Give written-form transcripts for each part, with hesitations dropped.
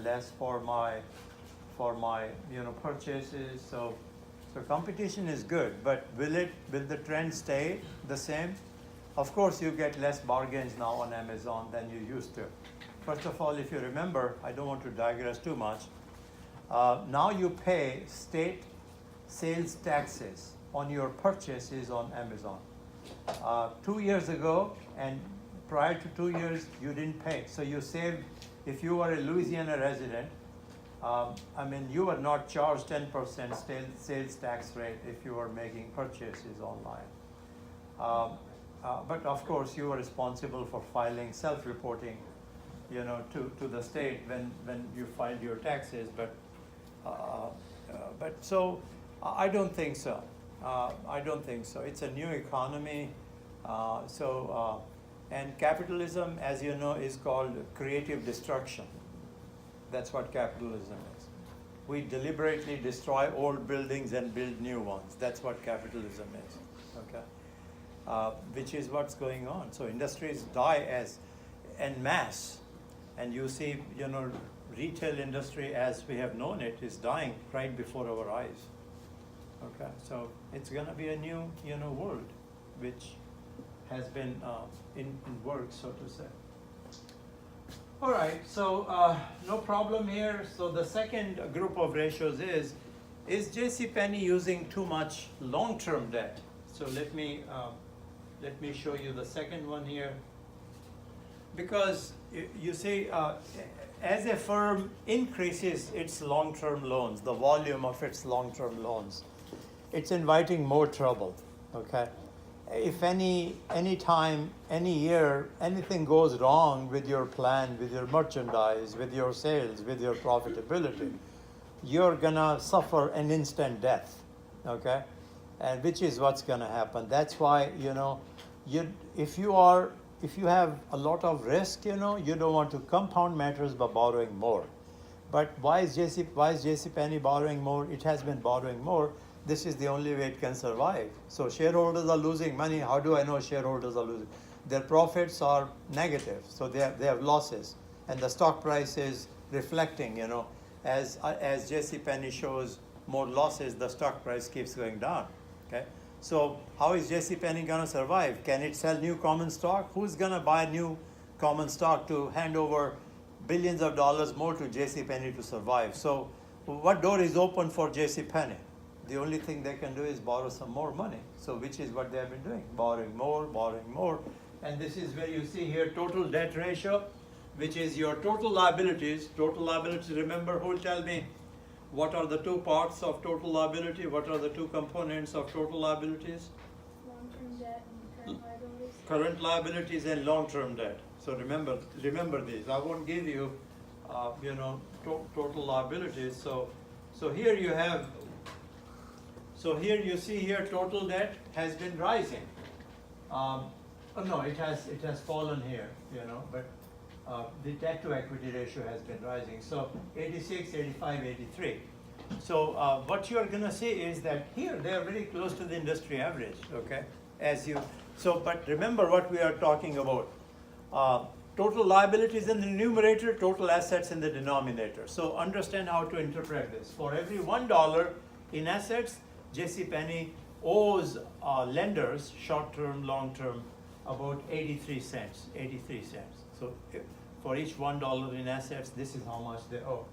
less for my purchases. So competition is good, but will the trend stay the same? Of course, you get less bargains now on Amazon than you used to. First of all, if you remember, I don't want to digress too much. Now you pay state sales taxes on your purchases on Amazon. 2 years ago and prior to 2 years, you didn't pay. So you saved, if you were a Louisiana resident, you were not charged 10% sales tax rate if you were making purchases online. But of course, you were responsible for filing self-reporting, to the state when you filed your taxes. But so I don't think so. I don't think so. It's a new economy. And capitalism, as you know, is called creative destruction. That's what capitalism is. We deliberately destroy old buildings and build new ones. That's what capitalism is, okay? Which is what's going on. So industries die en masse. And you see, retail industry as we have known it is dying right before our eyes. Okay, so it's going to be a new, world, which has been in work, so to say. All right, so no problem here. So the second group of ratios is JCPenney using too much long-term debt? So let me show you the second one here. Because you see, as a firm increases its long-term loans, the volume of its long-term loans, it's inviting more trouble, okay? If any time, any year, anything goes wrong with your plan, with your merchandise, with your sales, with your profitability, you're gonna suffer an instant death, okay? And which is what's gonna happen. That's why, if you have a lot of risk, you don't want to compound matters by borrowing more. But why is JCPenney borrowing more? It has been borrowing more. This is the only way it can survive. So shareholders are losing money. How do I know shareholders are losing? Their profits are negative, so they have losses. And the stock price is reflecting, as JCPenney shows more losses, the stock price keeps going down, okay? So how is JCPenney going to survive? Can it sell new common stock? Who's going to buy new common stock to hand over billions of dollars more to JCPenney to survive? So what door is open for JCPenney? The only thing they can do is borrow some more money. So which is what they have been doing, borrowing more. And this is where you see here total debt ratio, which is your total liabilities. Total liabilities, remember, who will tell me what are the two parts of total liability? What are the two components of total liabilities? Long-term debt and current liabilities. Current liabilities and long-term debt. So remember these. I won't give you, total liabilities. So here you have. So here you see here total debt has been rising. No, it has fallen here, but the debt to equity ratio has been rising. So 86, 85, 83. So what you are going to see is that here they are very close to the industry average, okay? But remember what we are talking about. Total liabilities in the numerator, total assets in the denominator. So understand how to interpret this. For every $1 in assets, JCPenney owes lenders, short-term, long-term, about 83 cents. So for each $1 in assets, this is how much they owe.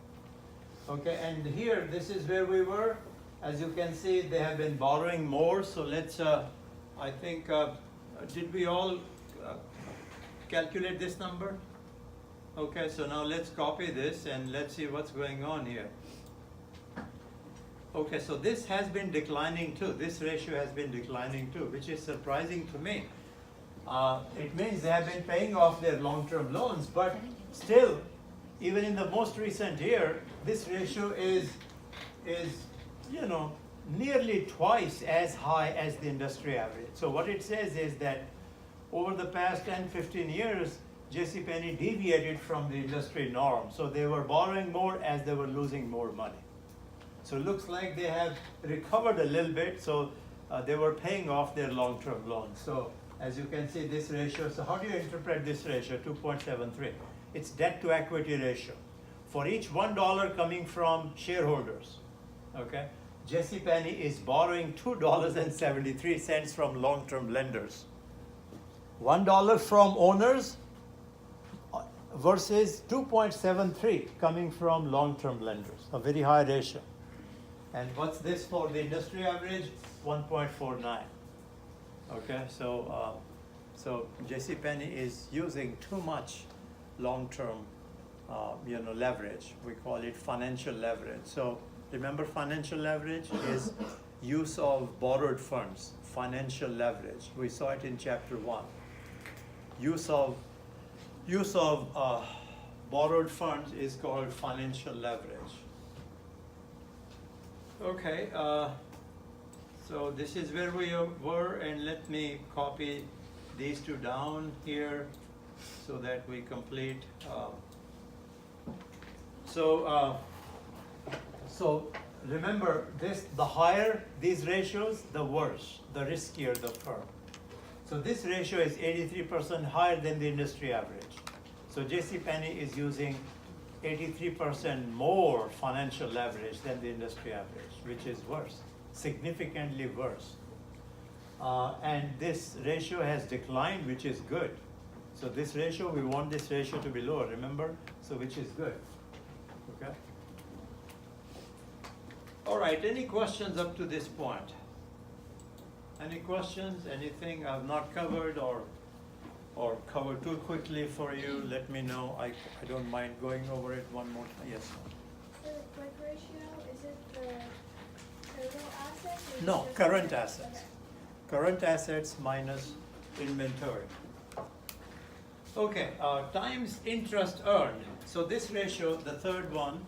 Okay, and here, this is where we were. As you can see, they have been borrowing more. So let's, I think, did we all calculate this number? Okay, so now let's copy this and let's see what's going on here. Okay, so this has been declining too. This ratio has been declining too, which is surprising to me. It means they have been paying off their long-term loans, but still, even in the most recent year, this ratio is nearly twice as high as the industry average. So what it says is that over the past 10, 15 years, JCPenney deviated from the industry norm. So they were borrowing more as they were losing more money. So it looks like they have recovered a little bit, so they were paying off their long-term loans. So as you can see, this ratio, so how do you interpret this ratio, 2.73? It's debt to equity ratio. for each $1 coming from shareholders, okay, JCPenney is borrowing $2.73 from long-term lenders. $1 from owners versus 2.73 coming from long-term lenders, a very high ratio. And what's this for the industry average? 1.49. Okay, so JCPenney is using too much long-term, leverage. We call it financial leverage. So remember, financial leverage is use of borrowed funds. Financial leverage. We saw it in chapter 1. Use of borrowed funds is called financial leverage. Okay, so this is where we were, and let me copy these two down here so that we complete. So remember this: the higher these ratios, the worse, the riskier the firm. So this ratio is 83% higher than the industry average. So JCPenney is using 83% more financial leverage than the industry average, which is worse, significantly worse. And this ratio has declined, which is good. So this ratio, we want this ratio to be lower, remember? So which is good, okay? All right, any questions up to this point? Any questions, anything I've not covered or covered too quickly for you? Let me know. I don't mind going over it one more time. Yes. The quick ratio, is it the total assets? Or No, just current the- assets. okay. Current assets minus inventory. Okay, times interest earned. So this ratio, the third one,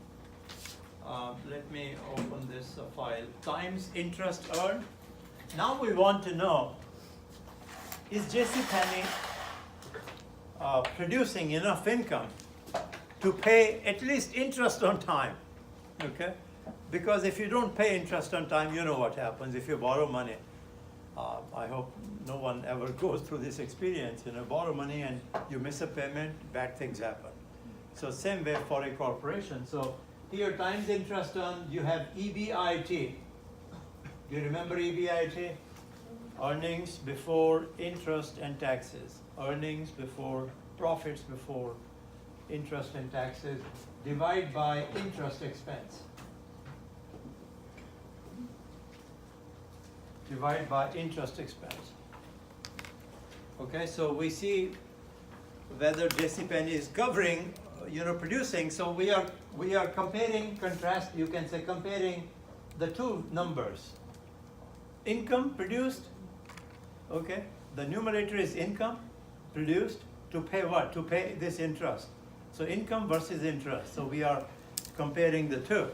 let me open this file. Times interest earned. Now we want to know, is JCPenney producing enough income to pay at least interest on time, okay? Because if you don't pay interest on time, you know what happens if you borrow money. I hope no one ever goes through this experience, borrow money and you miss a payment, bad things happen. So same way for a corporation. So here times interest earned, you have EBIT. Do you remember EBIT? Earnings before interest and taxes. Earnings before, profits before interest and taxes, divide by interest expense. Divide by interest expense. Okay, so we see whether JCPenney is covering, producing. So we are comparing, you can say comparing the two numbers. Income produced, okay, the numerator is income produced to pay what? To pay this interest. So income versus interest. So we are comparing the two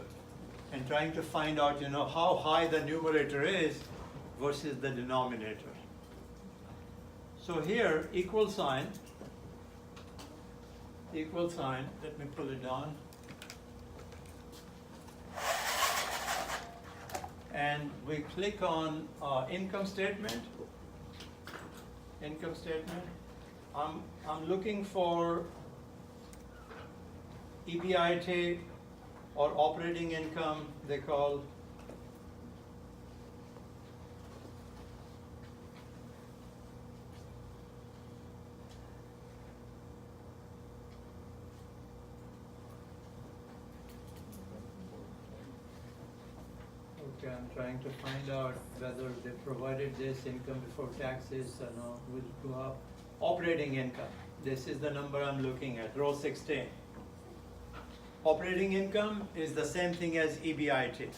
and trying to find out, how high the numerator is versus the denominator. So here, equal sign, let me pull it down. And we click on income statement. I'm looking for EBIT or operating income, they call. Okay, I'm trying to find out whether they provided this income before taxes or no. We'll go up. Operating income. This is the number I'm looking at, row 16. Operating income is the same thing as EBIT.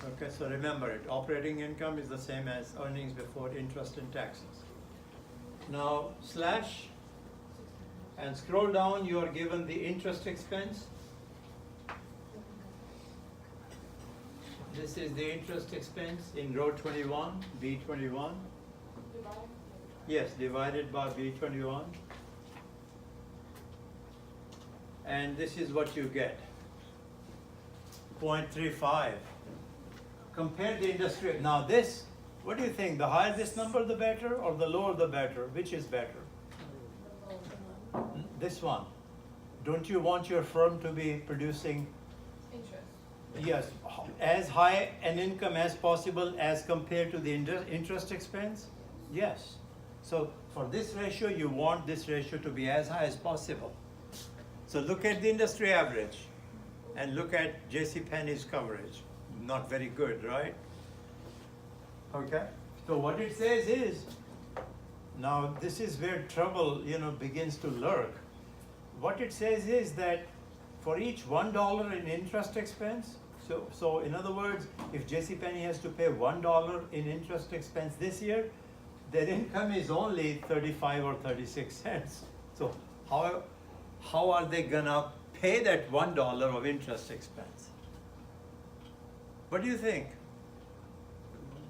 Okay, so remember it. Operating income is the same as earnings before interest and taxes. Now slash and scroll down, you are given the interest expense. This is the interest expense in row 21, B21. Yes, divided by B21. And this is what you get, 0.35. Compare the industry. Now this, what do you think? The higher this number, the better, or the lower the better? Which is better? This one. Don't you want your firm to be producing, Interest. yes, as high an income as possible as compared to the interest expense? Yes. So for this ratio, you want this ratio to be as high as possible. So look at the industry average and look at JCPenney's coverage. Not very good, right? Okay. So what it says is, now this is where trouble, begins to lurk. What it says is that for each $1 in interest expense, so in other words, if JCPenney has to pay $1 in interest expense this year, their income is only 35 or 36 cents. So how are they gonna pay that $1 of interest expense? What do you think?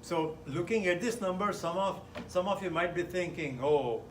So looking at this number, some of you might be thinking, oh,